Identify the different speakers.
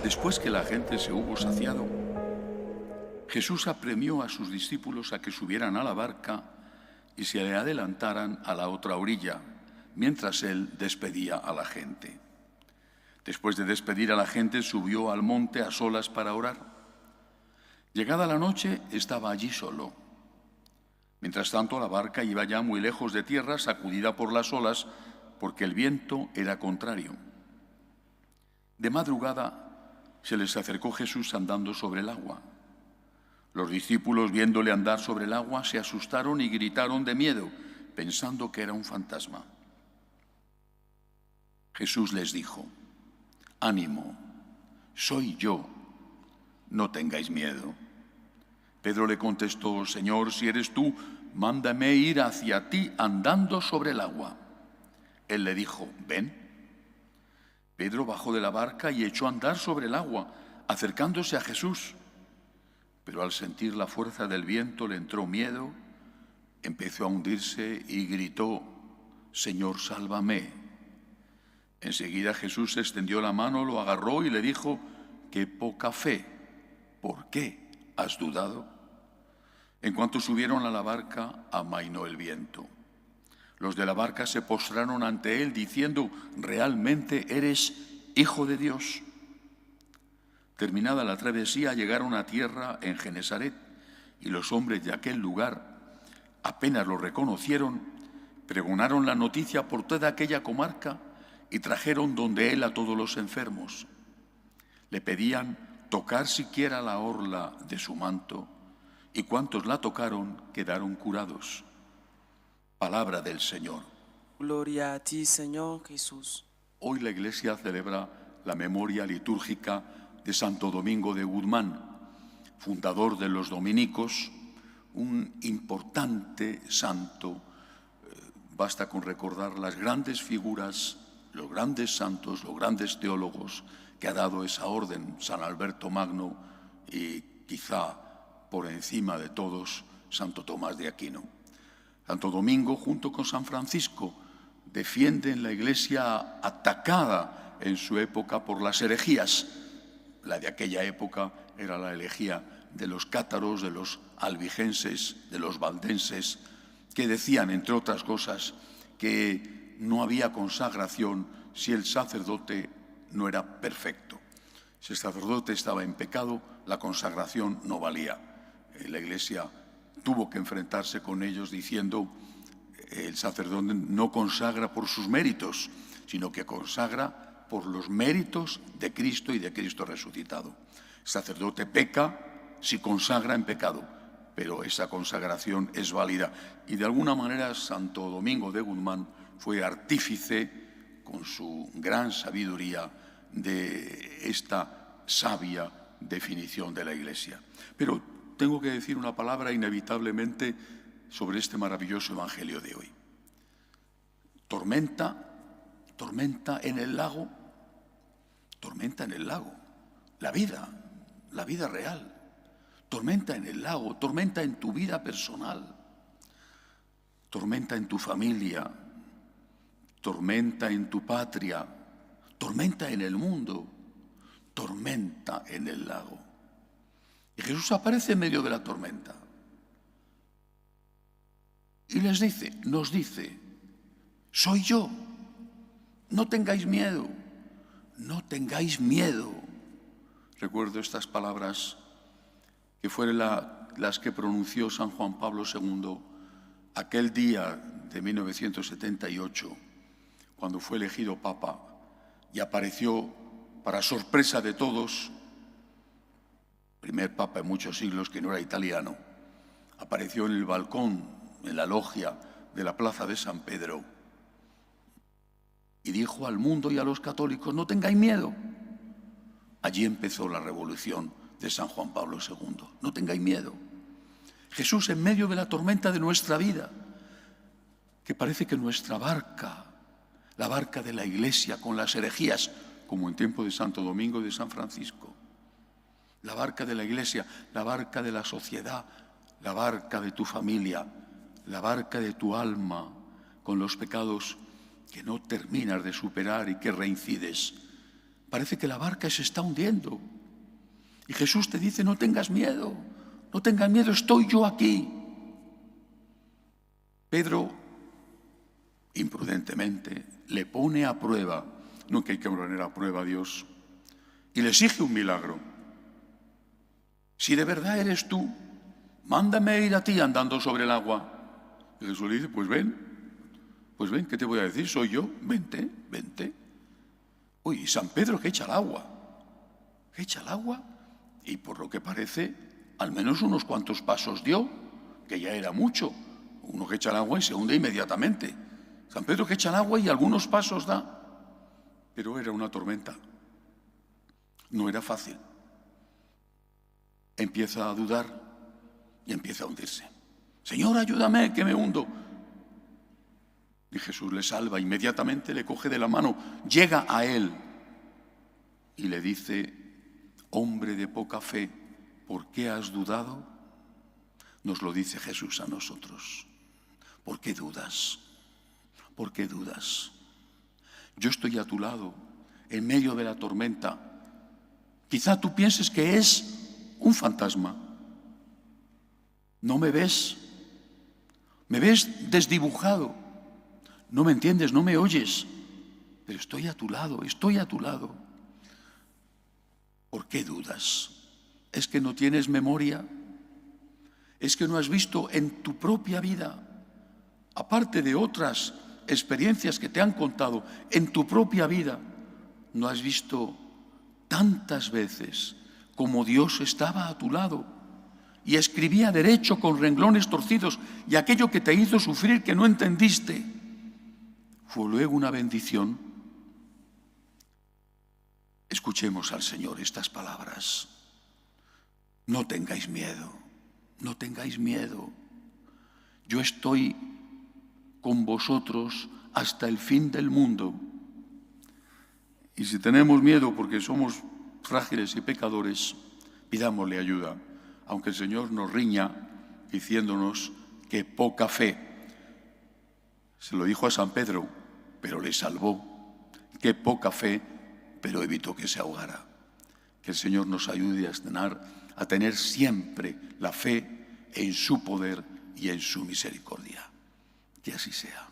Speaker 1: Después que la gente se hubo saciado, Jesús apremió a sus discípulos a que subieran a la barca y se le adelantaran a la otra orilla, mientras él despedía a la gente. Después de despedir a la gente, subió al monte a solas para orar. Llegada la noche, estaba allí solo. Mientras tanto, la barca iba ya muy lejos de tierra, sacudida por las olas, porque el viento era contrario. De madrugada, se les acercó Jesús andando sobre el agua. Los discípulos, viéndole andar sobre el agua, se asustaron y gritaron de miedo, pensando que era un fantasma. Jesús les dijo: «Ánimo, soy yo, no tengáis miedo». Pedro le contestó: «Señor, si eres tú, mándame ir hacia ti andando sobre el agua». Él le dijo: «Ven». Pedro bajó de la barca y echó a andar sobre el agua, acercándose a Jesús. Pero al sentir la fuerza del viento le entró miedo, empezó a hundirse y gritó: «Señor, sálvame». Enseguida Jesús extendió la mano, lo agarró y le dijo: «Qué poca fe, ¿por qué has dudado?». En cuanto subieron a la barca, amainó el viento. Los de la barca se postraron ante él diciendo: «¿Realmente eres Hijo de Dios?». Terminada la travesía, llegaron a tierra en Genesaret, y los hombres de aquel lugar, apenas lo reconocieron, pregonaron la noticia por toda aquella comarca y trajeron donde él a todos los enfermos. Le pedían tocar siquiera la orla de su manto, y cuantos la tocaron quedaron curados. Palabra del Señor.
Speaker 2: Gloria a ti, Señor Jesús.
Speaker 1: Hoy la Iglesia celebra la memoria litúrgica de Santo Domingo de Guzmán, fundador de los dominicos, un importante santo. Basta con recordar las grandes figuras, los grandes santos, los grandes teólogos que ha dado esa orden, San Alberto Magno y quizá por encima de todos, Santo Tomás de Aquino. Santo Domingo, junto con San Francisco, defienden la Iglesia atacada en su época por las herejías. La de aquella época era la herejía de los cátaros, de los albigenses, de los valdenses, que decían, entre otras cosas, que no había consagración si el sacerdote no era perfecto. Si el sacerdote estaba en pecado, la consagración no valía. La Iglesia tuvo que enfrentarse con ellos diciendo: el sacerdote no consagra por sus méritos, sino que consagra por los méritos de Cristo y de Cristo resucitado. El sacerdote peca si consagra en pecado, pero esa consagración es válida. Y de alguna manera Santo Domingo de Guzmán fue artífice, con su gran sabiduría, de esta sabia definición de la Iglesia. Pero tengo que decir una palabra inevitablemente sobre este maravilloso evangelio de hoy. Tormenta en el lago, la vida real. Tormenta en el lago, tormenta en tu vida personal, tormenta en tu familia, tormenta en tu patria, tormenta en el mundo, tormenta en el lago. Y Jesús aparece en medio de la tormenta y nos dice: soy yo, no tengáis miedo, no tengáis miedo. Recuerdo estas palabras que fueron las que pronunció San Juan Pablo II aquel día de 1978, cuando fue elegido Papa y apareció, para sorpresa de todos, primer Papa en muchos siglos que no era italiano, apareció en el balcón, en la logia de la plaza de San Pedro, y dijo al mundo y a los católicos: no tengáis miedo. Allí empezó la revolución de San Juan Pablo II. No tengáis miedo. Jesús en medio de la tormenta de nuestra vida, que parece que nuestra barca, la barca de la Iglesia con las herejías, como en tiempo de Santo Domingo y de San Francisco, la barca de la iglesia, la barca de la sociedad, la barca de tu familia, la barca de tu alma, con los pecados que no terminas de superar y que reincides. Parece que la barca se está hundiendo. Y Jesús te dice, no tengas miedo, estoy yo aquí. Pedro, imprudentemente, le pone a prueba, nunca hay que poner a prueba a Dios, y le exige un milagro. Si de verdad eres tú, mándame ir a ti andando sobre el agua. Y Jesús le dice, pues ven, ¿qué te voy a decir? Soy yo, vente. Uy, y San Pedro que echa el agua, y por lo que parece, al menos unos cuantos pasos dio, que ya era mucho. Uno que echa el agua y se hunde inmediatamente. San Pedro que echa el agua y algunos pasos da, pero era una tormenta, no era fácil. Empieza a dudar y empieza a hundirse. Señor, ayúdame, que me hundo. Y Jesús le salva, inmediatamente le coge de la mano, llega a él y le dice, hombre de poca fe, ¿por qué has dudado? Nos lo dice Jesús a nosotros. ¿Por qué dudas? ¿Por qué dudas? Yo estoy a tu lado, en medio de la tormenta. Quizá tú pienses que es un fantasma. No me ves. Me ves desdibujado. No me entiendes, no me oyes. Pero estoy a tu lado. ¿Por qué dudas? ¿Es que no tienes memoria? ¿Es que no has visto en tu propia vida, aparte de otras experiencias que te han contado, en tu propia vida, no has visto tantas veces como Dios estaba a tu lado y escribía derecho con renglones torcidos, y aquello que te hizo sufrir que no entendiste fue luego una bendición? Escuchemos al Señor estas palabras. No tengáis miedo, no tengáis miedo. Yo estoy con vosotros hasta el fin del mundo. Y si tenemos miedo porque somos frágiles y pecadores, pidámosle ayuda, aunque el Señor nos riña diciéndonos que poca fe. Se lo dijo a San Pedro, pero le salvó. Qué poca fe, pero evitó que se ahogara. Que el Señor nos ayude a tener siempre la fe en su poder y en su misericordia. Que así sea.